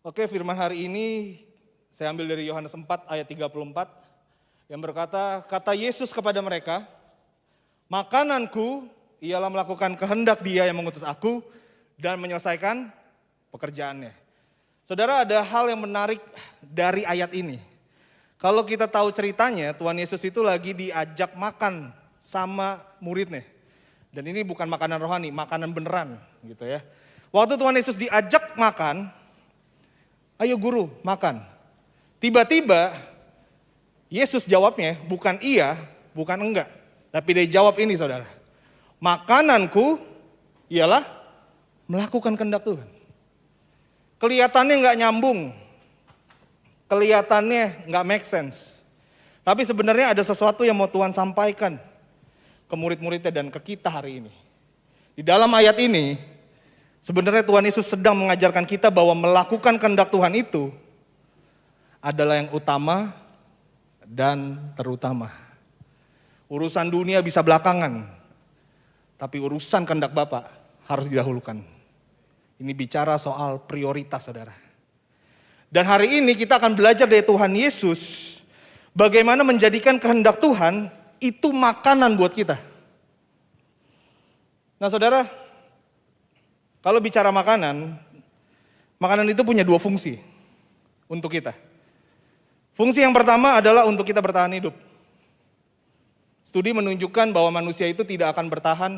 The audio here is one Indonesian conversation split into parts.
Oke, firman hari ini saya ambil dari Yohanes 4 ayat 34 yang berkata, kata Yesus kepada mereka, makananku ialah melakukan kehendak Dia yang mengutus aku dan menyelesaikan pekerjaannya. Saudara, ada hal yang menarik dari ayat ini. Kalau kita tahu ceritanya, Tuhan Yesus itu lagi diajak makan sama muridnya. Dan ini bukan makanan rohani, makanan beneran gitu ya. Waktu Tuhan Yesus diajak makan, ayo guru makan. Tiba-tiba Yesus jawabnya bukan iya, bukan enggak. Tapi dia jawab ini saudara. Makananku ialah melakukan kehendak Tuhan. Kelihatannya enggak nyambung. Kelihatannya enggak make sense. Tapi sebenarnya ada sesuatu yang mau Tuhan sampaikan ke murid-muridnya dan ke kita hari ini. Di dalam ayat ini, sebenarnya Tuhan Yesus sedang mengajarkan kita bahwa melakukan kehendak Tuhan itu adalah yang utama dan terutama. Urusan dunia bisa belakangan, tapi urusan kehendak Bapa harus didahulukan. Ini bicara soal prioritas saudara. Dan hari ini kita akan belajar dari Tuhan Yesus bagaimana menjadikan kehendak Tuhan itu makanan buat kita. Nah saudara, kalau bicara makanan, makanan itu punya dua fungsi untuk kita. Fungsi yang pertama adalah untuk kita bertahan hidup. Studi menunjukkan bahwa manusia itu tidak akan bertahan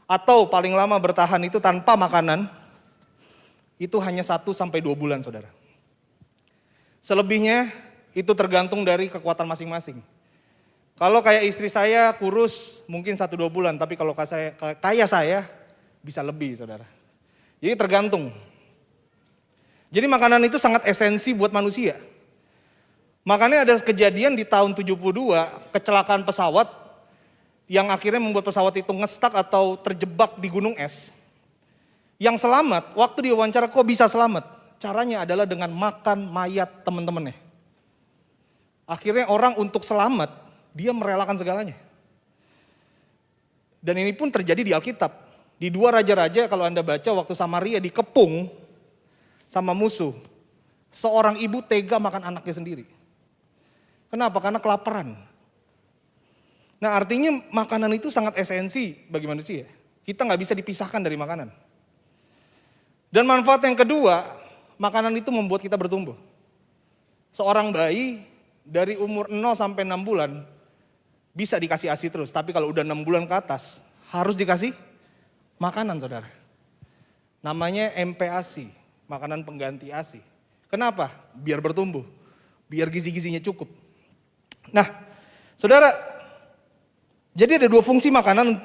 atau paling lama bertahan itu tanpa makanan, itu hanya 1-2 bulan saudara. Selebihnya itu tergantung dari kekuatan masing-masing. Kalau kayak istri saya kurus mungkin 1-2 bulan, tapi kalau kayak saya bisa lebih saudara. Jadi tergantung. Jadi makanan itu sangat esensi buat manusia. Makanya ada kejadian di tahun 72, kecelakaan pesawat yang akhirnya membuat pesawat itu ngestak atau terjebak di gunung es. Yang selamat, waktu diwawancara kok bisa selamat? Caranya adalah dengan makan mayat teman-temannya. Akhirnya orang untuk selamat, dia merelakan segalanya. Dan ini pun terjadi di Alkitab. Di 2 Raja-Raja kalau Anda baca waktu Samaria dikepung sama musuh. Seorang ibu tega makan anaknya sendiri. Kenapa? Karena kelaparan. Nah artinya makanan itu sangat esensi bagi manusia. Kita gak bisa dipisahkan dari makanan. Dan manfaat yang kedua, makanan itu membuat kita bertumbuh. Seorang bayi dari umur 0 sampai 6 bulan bisa dikasih ASI terus. Tapi kalau udah 6 bulan ke atas harus dikasih makanan saudara. Namanya MPASI, makanan pengganti ASI. Kenapa? Biar bertumbuh, biar gizi-gizinya cukup. Nah saudara, jadi ada 2 fungsi makanan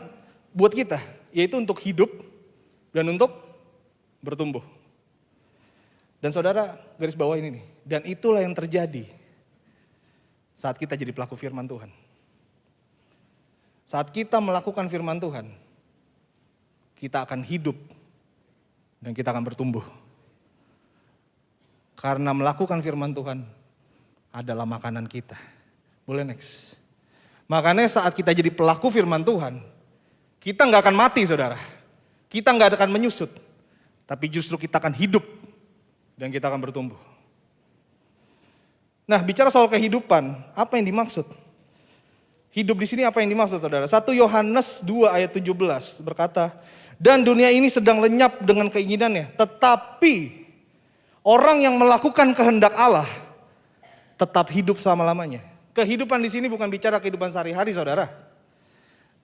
buat kita, yaitu untuk hidup dan untuk bertumbuh. Dan saudara garis bawah ini nih, dan itulah yang terjadi saat kita jadi pelaku firman Tuhan. Saat kita melakukan firman Tuhan, kita akan hidup dan kita akan bertumbuh. Karena melakukan firman Tuhan adalah makanan kita. Boleh next. Makanya saat kita jadi pelaku firman Tuhan, kita gak akan mati saudara. Kita gak akan menyusut. Tapi justru kita akan hidup dan kita akan bertumbuh. Nah bicara soal kehidupan, apa yang dimaksud? Hidup di sini apa yang dimaksud saudara? 1 Yohanes 2 ayat 17 berkata, dan dunia ini sedang lenyap dengan keinginannya. Tetapi orang yang melakukan kehendak Allah tetap hidup selama-lamanya. Kehidupan di sini bukan bicara kehidupan sehari-hari saudara.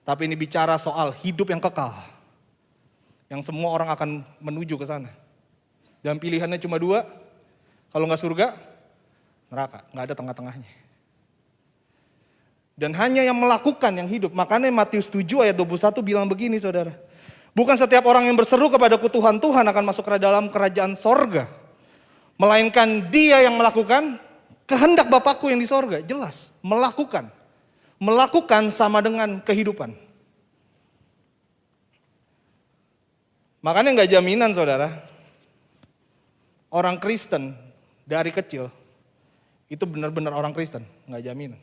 Tapi ini bicara soal hidup yang kekal. Yang semua orang akan menuju ke sana. Dan pilihannya cuma 2. Kalau nggak surga, neraka. Nggak ada tengah-tengahnya. Dan hanya yang melakukan yang hidup. Makanya Matius 7 ayat 21 bilang begini saudara. Bukan setiap orang yang berseru kepadaku Tuhan, Tuhan akan masuk ke dalam kerajaan sorga. Melainkan dia yang melakukan kehendak Bapakku yang di sorga. Jelas, melakukan. Melakukan sama dengan kehidupan. Makanya gak jaminan saudara. Orang Kristen dari kecil, itu benar-benar orang Kristen. Gak jaminan.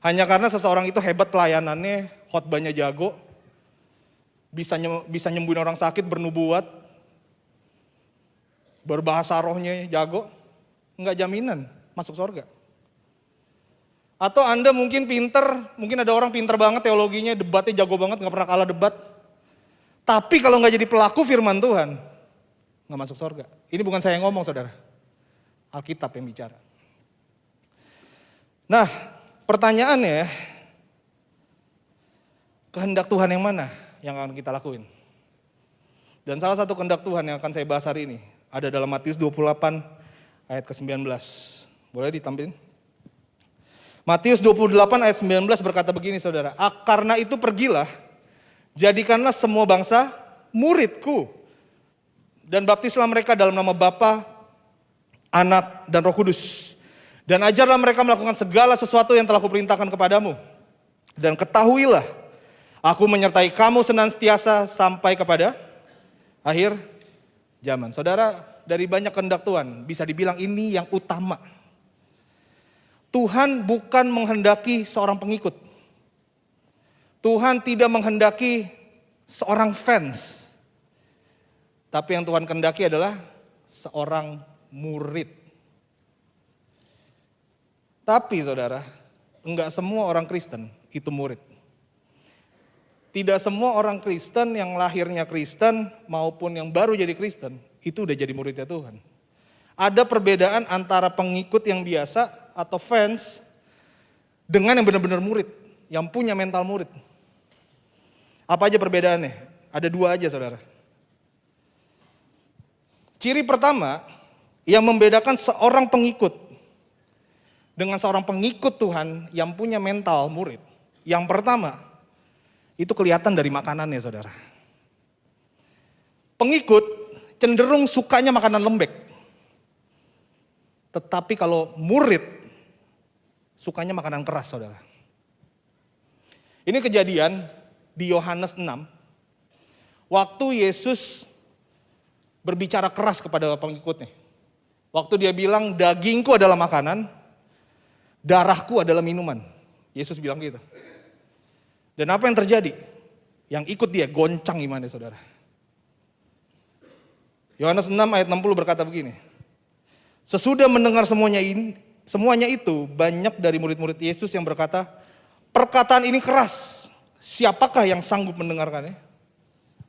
Hanya karena seseorang itu hebat pelayanannya, khotbahnya jago, bisa nyembuhin orang sakit, bernubuat, berbahasa rohnya jago, enggak jaminan masuk surga. Atau Anda mungkin pinter, mungkin ada orang pinter banget teologinya, debatnya jago banget, nggak pernah kalah debat. Tapi kalau nggak jadi pelaku firman Tuhan, nggak masuk surga. Ini bukan saya yang ngomong, saudara. Alkitab yang bicara. Nah, pertanyaannya, kehendak Tuhan yang mana yang akan kita lakuin? Dan salah satu kehendak Tuhan yang akan saya bahas hari ini ada dalam Matius 28 ayat ke-19. Boleh ditampilin? Matius 28 ayat 19 berkata begini, saudara. Karena itu pergilah, jadikanlah semua bangsa muridku. Dan baptislah mereka dalam nama Bapa, Anak, dan Roh Kudus. Dan ajarlah mereka melakukan segala sesuatu yang telah kuperintahkan kepadamu. Dan ketahuilah, aku menyertai kamu senantiasa sampai kepada akhir zaman. Saudara, dari banyak kehendak Tuhan, bisa dibilang ini yang utama. Tuhan bukan menghendaki seorang pengikut. Tuhan tidak menghendaki seorang fans. Tapi yang Tuhan kehendaki adalah seorang murid. Tapi saudara, enggak semua orang Kristen itu murid. Tidak semua orang Kristen yang lahirnya Kristen maupun yang baru jadi Kristen itu udah jadi muridnya Tuhan. Ada perbedaan antara pengikut yang biasa atau fans dengan yang benar-benar murid, yang punya mental murid. Apa aja perbedaannya? Ada dua aja, saudara. Ciri pertama yang membedakan seorang pengikut dengan seorang pengikut Tuhan yang punya mental murid. Yang pertama, itu kelihatan dari makanannya, saudara. Pengikut cenderung sukanya makanan lembek. Tetapi kalau murid, sukanya makanan keras, saudara. Ini kejadian di Yohanes 6. Waktu Yesus berbicara keras kepada pengikutnya. Waktu dia bilang, dagingku adalah makanan, darahku adalah minuman. Yesus bilang gitu. Dan apa yang terjadi? Yang ikut dia goncang imannya, saudara. Yohanes 6 ayat 60 berkata begini. Sesudah mendengar semuanya itu, banyak dari murid-murid Yesus yang berkata, perkataan ini keras, siapakah yang sanggup mendengarkannya?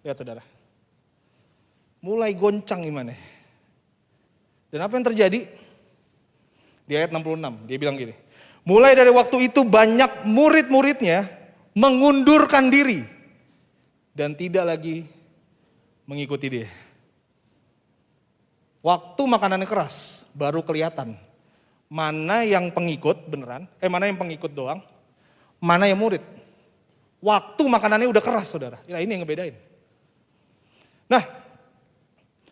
Lihat, saudara. Mulai goncang imannya. Dan apa yang terjadi? Di ayat 66, dia bilang gini. Mulai dari waktu itu banyak murid-muridnya mengundurkan diri. Dan tidak lagi mengikuti dia. Waktu makanannya keras, baru kelihatan. Mana yang pengikut beneran, mana yang pengikut doang, mana yang murid. Waktu makanannya udah keras, saudara. Nah, ini yang ngebedain. Nah,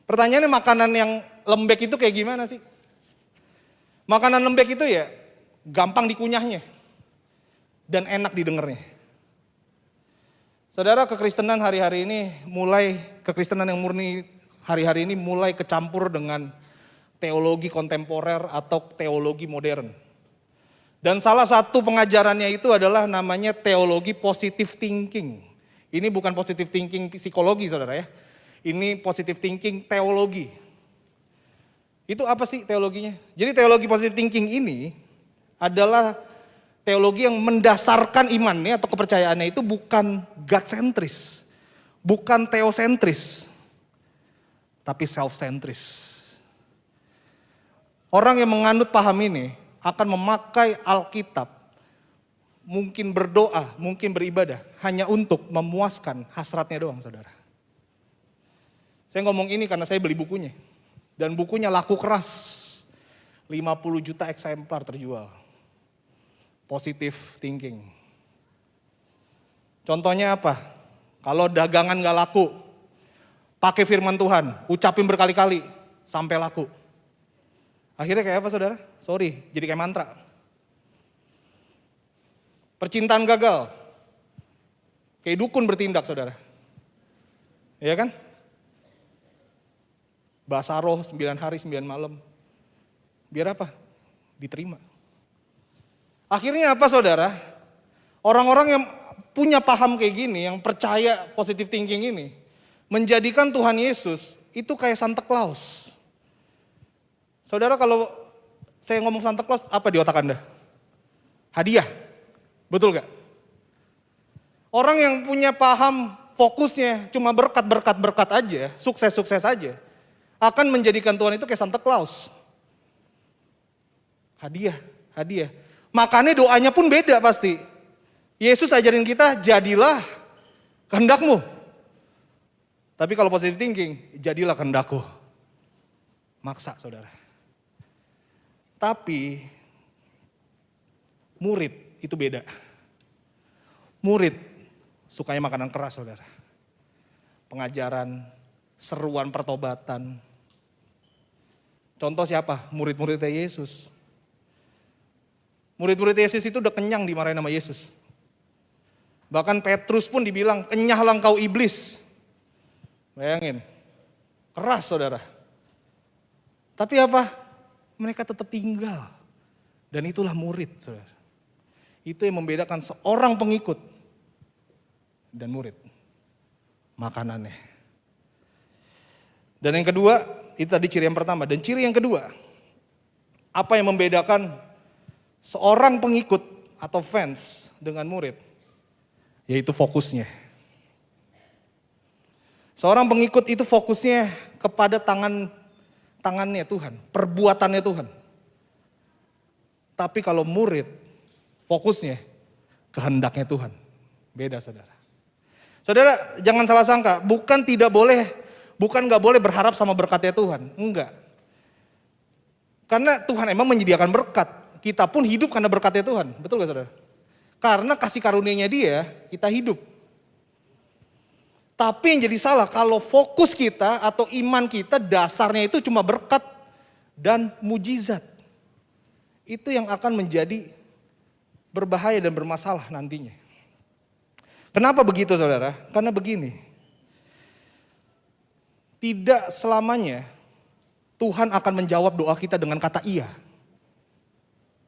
pertanyaannya makanan yang lembek itu kayak gimana sih? Makanan lembek itu ya gampang dikunyahnya dan enak didengarnya. Saudara, kekristenan hari-hari ini kekristenan yang murni hari-hari ini mulai kecampur dengan teologi kontemporer atau teologi modern. Dan salah satu pengajarannya itu adalah namanya teologi positive thinking. Ini bukan positive thinking psikologi, saudara ya. Ini positive thinking teologi. Itu apa sih teologinya? Jadi teologi positive thinking ini adalah teologi yang mendasarkan imannya atau kepercayaannya itu bukan God-sentris, bukan teosentris, tapi self-sentris. Orang yang menganut paham ini akan memakai Alkitab, mungkin berdoa, mungkin beribadah, hanya untuk memuaskan hasratnya doang, saudara. Saya ngomong ini karena saya beli bukunya. Dan bukunya laku keras. 50 juta eksemplar terjual. Positive thinking. Contohnya apa? Kalau dagangan gak laku, pakai firman Tuhan, ucapin berkali-kali, sampai laku. Akhirnya kayak apa, saudara? Sorry, jadi kayak mantra. Percintaan gagal. Kayak dukun bertindak, saudara. Iya kan? Bahasa roh 9 hari 9 malam. Biar apa? Diterima. Akhirnya apa, saudara? Orang-orang yang punya paham kayak gini, yang percaya positive thinking ini, menjadikan Tuhan Yesus itu kayak Santa Claus. Saudara, kalau saya ngomong Santa Claus, apa di otak Anda? Hadiah. Betul gak? Orang yang punya paham fokusnya cuma berkat aja, sukses aja, akan menjadikan Tuhan itu kayak Santa Claus. Hadiah. Makanya doanya pun beda pasti. Yesus ajarin kita, jadilah kehendakmu. Tapi kalau positive thinking, jadilah kehendakku. Maksa, saudara. Tapi murid itu beda. Murid sukanya makanan keras, saudara. Pengajaran, seruan pertobatan. Contoh siapa? Murid-muridnya Yesus. Murid-murid Yesus itu udah kenyang dimarahin sama Yesus. Bahkan Petrus pun dibilang, kenyahlah engkau iblis. Bayangin, keras saudara. Tapi apa? Mereka tetap tinggal. Dan itulah murid, saudara. Itu yang membedakan seorang pengikut dan murid. Makanannya. Dan yang kedua, itu tadi ciri yang pertama. Dan ciri yang kedua, apa yang membedakan seorang pengikut atau fans dengan murid? Yaitu fokusnya. Seorang pengikut itu fokusnya kepada tangannya Tuhan, perbuatannya Tuhan. Tapi kalau murid, fokusnya kehendaknya Tuhan. Beda, saudara. Saudara, jangan salah sangka, bukan gak boleh berharap sama berkatnya Tuhan. Enggak. Karena Tuhan emang menyediakan berkat. Kita pun hidup karena berkatnya Tuhan. Betul gak, saudara? Karena kasih karunia-Nya Dia, kita hidup. Tapi yang jadi salah, kalau fokus kita atau iman kita dasarnya itu cuma berkat dan mujizat. Itu yang akan menjadi berbahaya dan bermasalah nantinya. Kenapa begitu, saudara? Karena begini. Tidak selamanya Tuhan akan menjawab doa kita dengan kata iya.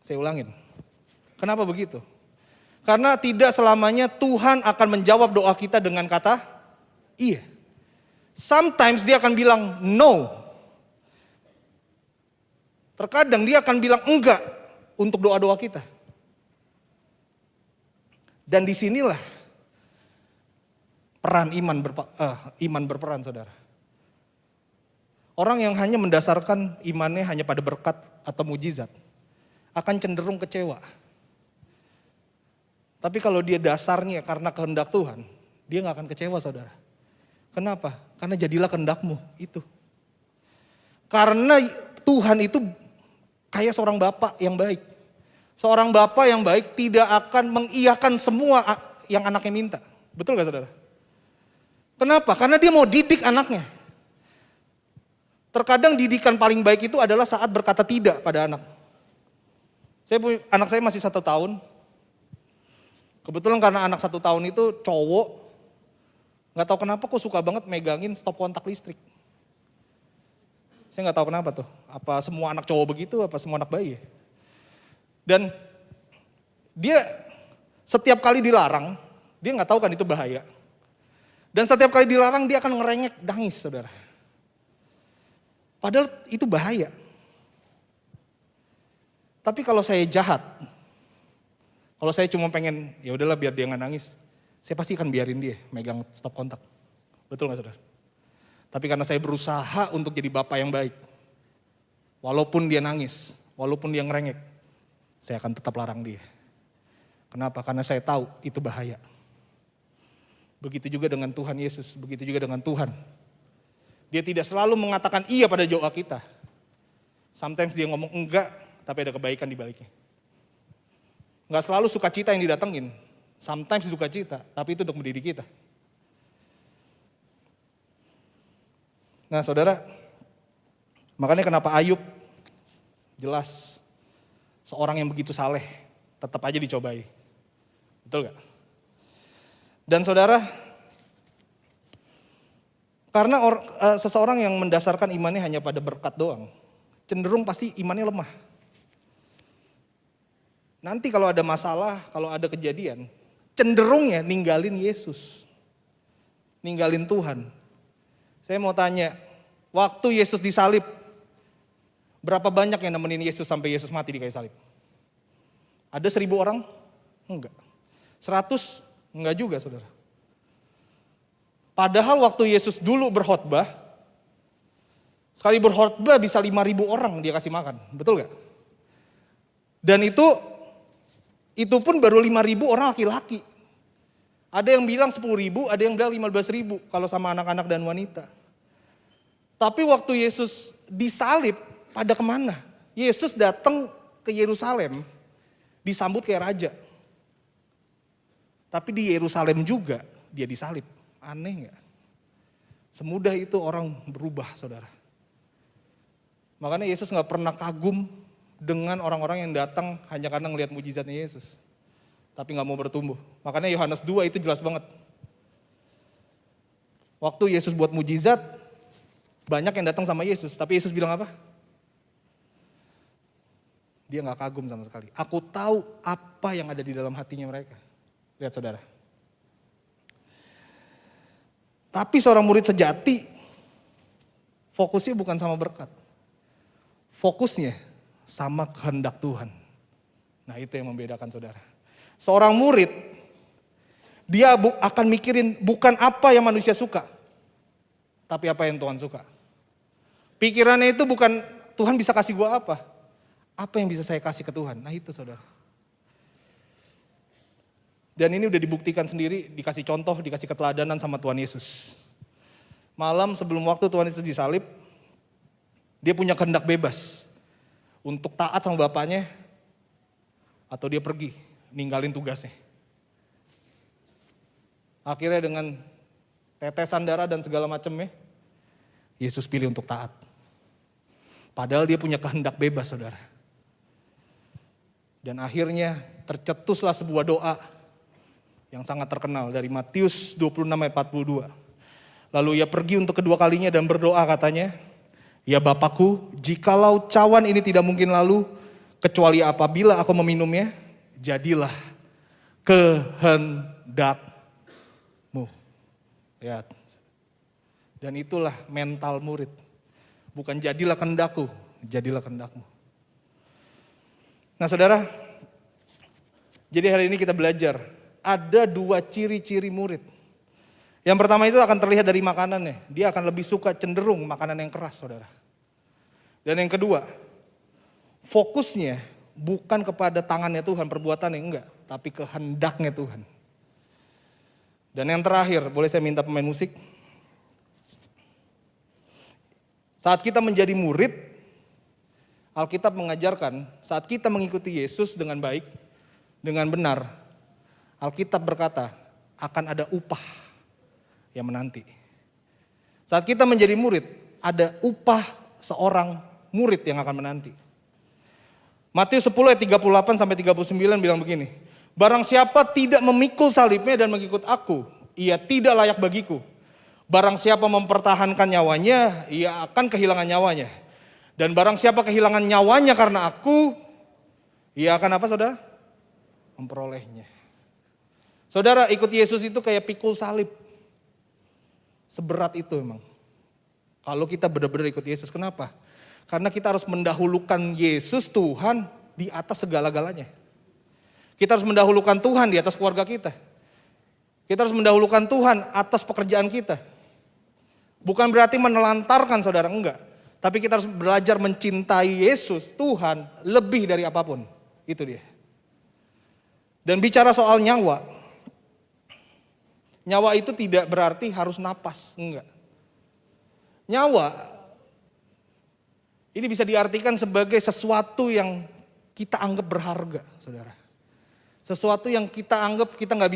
Saya ulangin. Kenapa begitu? Karena tidak selamanya Tuhan akan menjawab doa kita dengan kata iya. Sometimes dia akan bilang no. Terkadang dia akan bilang enggak untuk doa-doa kita. Dan disinilah peran iman berperan, saudara. Orang yang hanya mendasarkan imannya hanya pada berkat atau mujizat akan cenderung kecewa. Tapi kalau dia dasarnya karena kehendak Tuhan, dia gak akan kecewa, saudara. Kenapa? Karena jadilah kehendakmu, itu. Karena Tuhan itu kayak seorang bapak yang baik. Seorang bapak yang baik tidak akan mengiyakan semua yang anaknya minta. Betul gak, saudara? Kenapa? Karena dia mau didik anaknya. Terkadang didikan paling baik itu adalah saat berkata tidak pada anak. Anak saya masih 1 tahun. Kebetulan karena anak 1 tahun itu cowok. Gak tahu kenapa kok suka banget megangin stop kontak listrik. Saya gak tahu kenapa tuh. Apa semua anak cowok begitu, apa semua anak bayi ya? Dan dia setiap kali dilarang, dia gak tahu kan itu bahaya. Dan setiap kali dilarang dia akan ngerengek, nangis, saudara. Padahal itu bahaya. Tapi kalau saya jahat, kalau saya cuma pengen, ya udahlah biar dia nggak nangis, saya pasti akan biarin dia megang stop kontak. Betul nggak, saudara? Tapi karena saya berusaha untuk jadi bapak yang baik, walaupun dia nangis, walaupun dia ngerengek, saya akan tetap larang dia. Kenapa? Karena saya tahu itu bahaya. Begitu juga dengan Tuhan Yesus, begitu juga dengan Tuhan. Dia tidak selalu mengatakan iya pada doa kita. Sometimes dia ngomong enggak, tapi ada kebaikan di baliknya. Enggak selalu sukacita yang didatengin. Sometimes sukacita, tapi itu untuk mendidik kita. Nah, saudara, makanya kenapa Ayub jelas seorang yang begitu saleh tetap aja dicobai. Betul gak? Dan saudara, karena seseorang yang mendasarkan imannya hanya pada berkat doang, cenderung pasti imannya lemah. Nanti kalau ada masalah, kalau ada kejadian, cenderungnya ninggalin Yesus. Ninggalin Tuhan. Saya mau tanya, waktu Yesus disalib, Berapa banyak yang nemenin Yesus sampai Yesus mati di kayu salib? Ada 1.000 orang? Enggak. 100? Enggak juga, saudara. Padahal waktu Yesus dulu berkhotbah, sekali berkhotbah bisa 5.000 orang dia kasih makan. Betul gak? Dan itu pun baru 5.000 orang laki-laki. Ada yang bilang 10.000, ada yang bilang 15.000 kalau sama anak-anak dan wanita. Tapi waktu Yesus disalib, pada kemana? Yesus datang ke Yerusalem, disambut kayak raja. Tapi di Yerusalem juga dia disalib. Aneh gak? Semudah itu orang berubah, saudara. Makanya Yesus gak pernah kagum dengan orang-orang yang datang hanya karena ngelihat mujizatnya Yesus. Tapi gak mau bertumbuh. Makanya Yohanes 2 itu jelas banget. Waktu Yesus buat mujizat, banyak yang datang sama Yesus. Tapi Yesus bilang apa? Dia gak kagum sama sekali. Aku tahu apa yang ada di dalam hatinya mereka. Lihat saudara. Tapi seorang murid sejati, fokusnya bukan sama berkat. Fokusnya sama kehendak Tuhan. Nah itu yang membedakan saudara. Seorang murid, dia akan mikirin bukan apa yang manusia suka. Tapi apa yang Tuhan suka. Pikirannya itu bukan Tuhan bisa kasih gua apa. Apa yang bisa saya kasih ke Tuhan? Nah itu saudara. Dan ini udah dibuktikan sendiri, dikasih contoh, dikasih keteladanan sama Tuhan Yesus. Malam sebelum waktu Tuhan Yesus disalib, dia punya kehendak bebas. Untuk taat sama bapaknya, atau dia pergi, ninggalin tugasnya. Akhirnya dengan tetesan darah dan segala macamnya, Yesus pilih untuk taat. Padahal dia punya kehendak bebas saudara. Dan akhirnya tercetuslah sebuah doa yang sangat terkenal dari Matius 26 ayat 42. Lalu ia pergi untuk kedua kalinya dan berdoa katanya, ya Bapakku, jikalau cawan ini tidak mungkin lalu, kecuali apabila aku meminumnya, jadilah kehendakmu. Lihat. Dan itulah mental murid. Bukan jadilah kehendakku, jadilah kehendakmu. Nah saudara, jadi hari ini kita belajar, ada 2 ciri-ciri murid. Yang pertama itu akan terlihat dari makanannya, dia akan lebih suka cenderung makanan yang keras saudara. Dan yang kedua, fokusnya bukan kepada tangannya Tuhan, perbuatannya enggak, tapi kehendaknya Tuhan. Dan yang terakhir, boleh saya minta pemain musik? Saat kita menjadi murid, Alkitab mengajarkan saat kita mengikuti Yesus dengan baik, dengan benar, Alkitab berkata akan ada upah yang menanti. Saat kita menjadi murid, ada upah seorang murid yang akan menanti. Matius 10 ayat 38 sampai 39 bilang begini, barang siapa tidak memikul salibnya dan mengikut aku, ia tidak layak bagiku. Barang siapa mempertahankan nyawanya, ia akan kehilangan nyawanya. Dan barang siapa kehilangan nyawanya karena aku, ia akan apa saudara? Memperolehnya. Saudara, ikut Yesus itu kayak pikul salib. Seberat itu memang. Kalau kita benar-benar ikut Yesus, kenapa? Karena kita harus mendahulukan Yesus Tuhan di atas segala-galanya. Kita harus mendahulukan Tuhan di atas keluarga kita. Kita harus mendahulukan Tuhan atas pekerjaan kita. Bukan berarti menelantarkan saudara, enggak. Tapi kita harus belajar mencintai Yesus, Tuhan, lebih dari apapun. Itu dia. Dan bicara soal nyawa, nyawa itu tidak berarti harus napas, enggak. Nyawa, ini bisa diartikan sebagai sesuatu yang kita anggap berharga, saudara. Sesuatu yang kita anggap kita nggak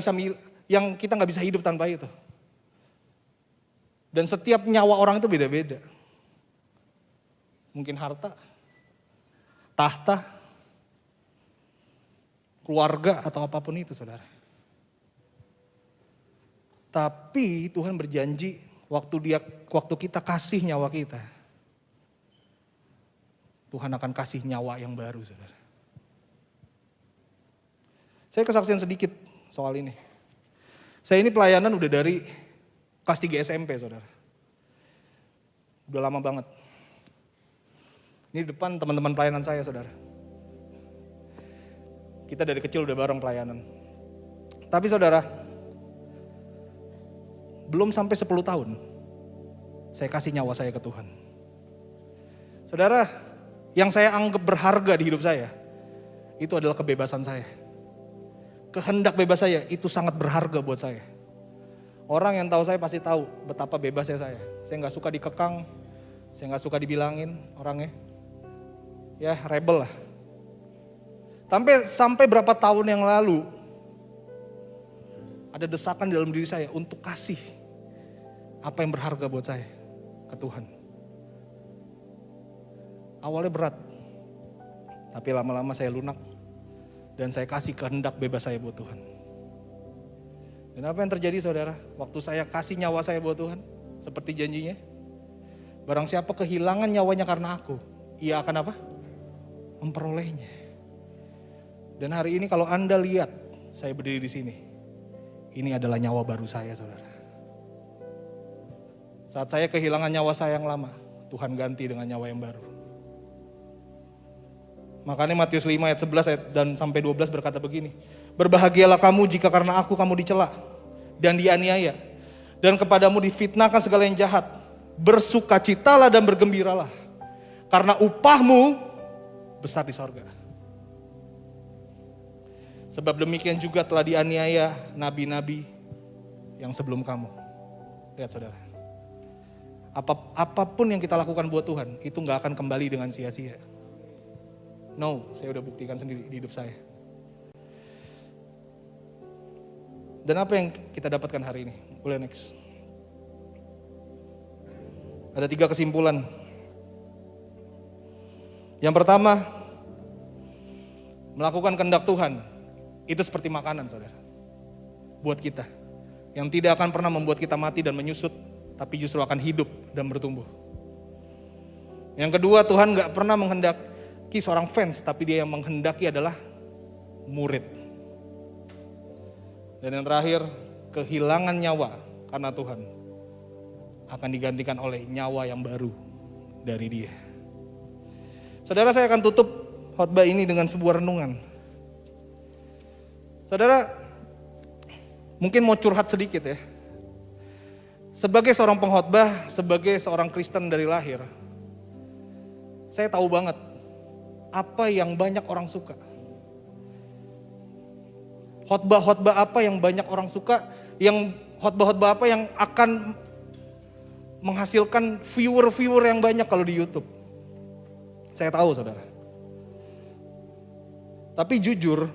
bisa hidup tanpa itu. Dan setiap nyawa orang itu beda-beda. Mungkin harta, tahta, keluarga atau apapun itu saudara. Tapi Tuhan berjanji waktu kita kasih nyawa kita, Tuhan akan kasih nyawa yang baru saudara. Saya kesaksian sedikit soal ini. Saya ini pelayanan udah dari kelas 3 SMP saudara. Udah lama banget. Ini depan teman-teman pelayanan saya, saudara. Kita dari kecil udah bareng pelayanan. Tapi saudara, belum sampai 10 tahun, saya kasih nyawa saya ke Tuhan. Saudara, yang saya anggap berharga di hidup saya, itu adalah kebebasan saya. Kehendak bebas saya, itu sangat berharga buat saya. Orang yang tahu saya pasti tahu betapa bebasnya saya. Saya gak suka dikekang, saya gak suka dibilangin orangnya. Ya, rebel lah. Sampai berapa tahun yang lalu, ada desakan dalam diri saya untuk kasih apa yang berharga buat saya ke Tuhan. Awalnya berat, tapi lama-lama saya lunak dan saya kasih kehendak bebas saya buat Tuhan. Dan apa yang terjadi saudara? Waktu saya kasih nyawa saya buat Tuhan, seperti janjinya, barang siapa kehilangan nyawanya karena aku, ia akan apa? Memperolehnya. Dan hari ini kalau Anda lihat saya berdiri di sini, ini adalah nyawa baru saya, saudara. Saat saya kehilangan nyawa saya yang lama, Tuhan ganti dengan nyawa yang baru. Makanya Matius 5 ayat 11 dan sampai 12 berkata begini. Berbahagialah kamu jika karena aku kamu dicela dan dianiaya. Dan kepadamu difitnahkan segala yang jahat. Bersukacitalah dan bergembiralah. Karena upahmu besar di sorga. Sebab demikian juga telah dianiaya nabi-nabi yang sebelum kamu. Lihat saudara. Apapun yang kita lakukan buat Tuhan, itu gak akan kembali dengan sia-sia. No, saya udah buktikan sendiri di hidup saya. Dan apa yang kita dapatkan hari ini? Boleh next. Ada 3 kesimpulan. Yang pertama, melakukan kehendak Tuhan, itu seperti makanan saudara. Buat kita. Yang tidak akan pernah membuat kita mati dan menyusut, tapi justru akan hidup dan bertumbuh. Yang kedua, Tuhan gak pernah menghendaki seorang fans, tapi dia yang menghendaki adalah murid. Dan yang terakhir, kehilangan nyawa karena Tuhan akan digantikan oleh nyawa yang baru dari dia. Saudara, saya akan tutup khotbah ini dengan sebuah renungan. Saudara, mungkin mau curhat sedikit ya. Sebagai seorang pengkhotbah, sebagai seorang Kristen dari lahir, saya tahu banget apa yang banyak orang suka. Khotbah-khotbah apa yang banyak orang suka, yang khotbah-khotbah apa yang akan menghasilkan viewer-viewer yang banyak kalau di YouTube. Saya tahu saudara. Tapi jujur,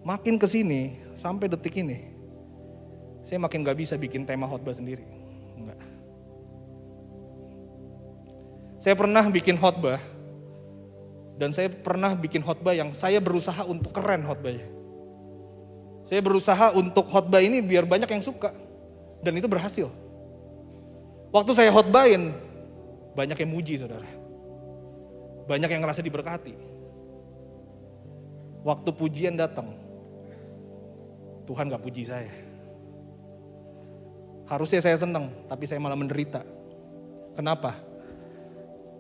makin kesini sampai detik ini, saya makin gak bisa bikin tema khotbah sendiri. Enggak. Saya pernah bikin khotbah, dan saya pernah bikin khotbah yang saya berusaha untuk keren khotbahnya. Saya berusaha untuk khotbah ini biar banyak yang suka. Dan itu berhasil. Waktu saya khotbahin, banyak yang muji saudara. Banyak yang ngerasa diberkati. Waktu pujian datang, Tuhan gak puji saya. Harusnya saya senang, tapi saya malah menderita. Kenapa?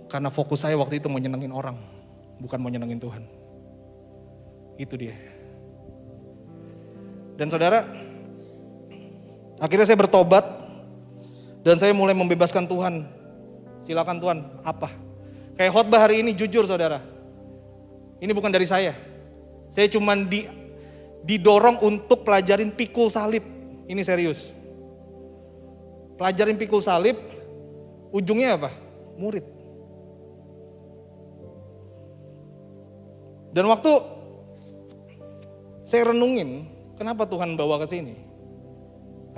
Karena fokus saya waktu itu mau nyenengin orang, bukan mau nyenengin Tuhan. Itu dia. Dan saudara, akhirnya saya bertobat dan saya mulai membebaskan Tuhan. Silakan Tuhan, apa? Kayak khotbah hari ini jujur saudara. Ini bukan dari saya. Saya cuman didorong untuk pelajarin pikul salib. Ini serius. Pelajarin pikul salib, ujungnya apa? Murid. Dan waktu saya renungin, kenapa Tuhan bawa ke sini?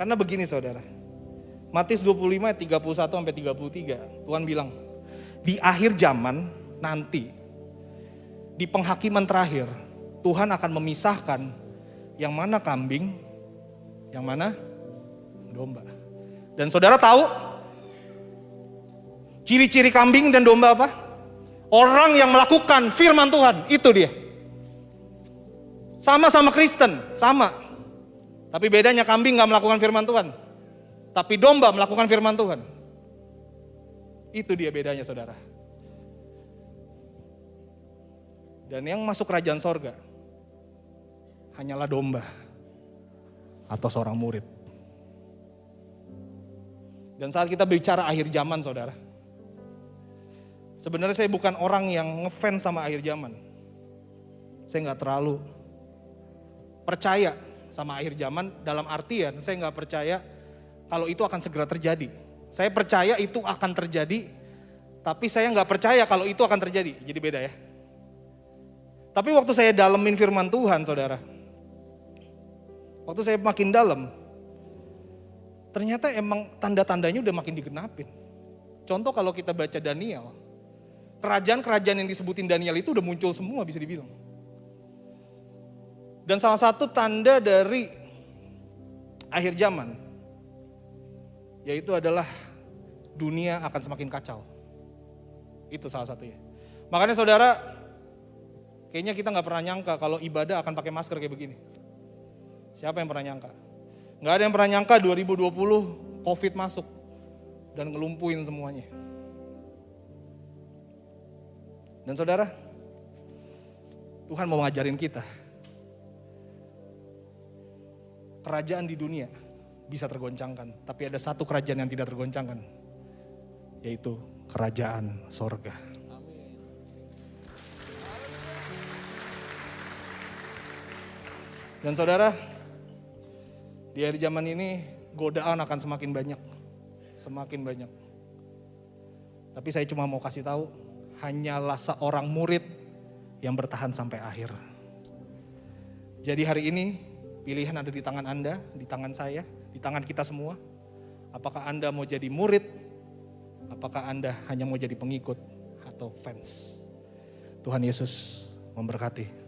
Karena begini saudara. Matius 25 ayat 31 sampai 33, Tuhan bilang, di akhir zaman nanti, di penghakiman terakhir, Tuhan akan memisahkan yang mana kambing, yang mana domba. Dan saudara tahu ciri-ciri kambing dan domba apa? Orang yang melakukan firman Tuhan, itu dia. Sama-sama Kristen, sama. Tapi bedanya kambing gak melakukan firman Tuhan. Tapi domba melakukan firman Tuhan. Itu dia bedanya saudara. Dan yang masuk kerajaan sorga hanyalah domba atau seorang murid. Dan saat kita bicara akhir zaman, saudara, sebenarnya saya bukan orang yang ngefans sama akhir zaman. Saya nggak terlalu percaya sama akhir zaman, dalam artian saya nggak percaya kalau itu akan segera terjadi. Saya percaya itu akan terjadi, tapi saya nggak percaya kalau itu akan terjadi. Jadi beda ya. Tapi waktu saya dalemin firman Tuhan, saudara, waktu saya makin dalam, ternyata emang tanda-tandanya udah makin digenapin. Contoh kalau kita baca Daniel, kerajaan-kerajaan yang disebutin Daniel itu udah muncul semua bisa dibilang. Dan salah satu tanda dari akhir zaman, yaitu adalah dunia akan semakin kacau. Itu salah satunya. Makanya saudara, kayaknya kita gak pernah nyangka kalau ibadah akan pakai masker kayak begini. Siapa yang pernah nyangka? Gak ada yang pernah nyangka 2020 COVID masuk dan ngelumpuin semuanya. Dan saudara, Tuhan mau ngajarin kita. Kerajaan di dunia bisa tergoncangkan, tapi ada satu kerajaan yang tidak tergoncangkan, yaitu kerajaan sorga. Amin. Dan saudara, di akhir zaman ini godaan akan semakin banyak, semakin banyak. Tapi saya cuma mau kasih tahu, hanyalah seorang murid yang bertahan sampai akhir. Jadi hari ini pilihan ada di tangan Anda, di tangan saya, di tangan kita semua. Apakah Anda mau jadi murid? Apakah Anda hanya mau jadi pengikut atau fans? Tuhan Yesus memberkati.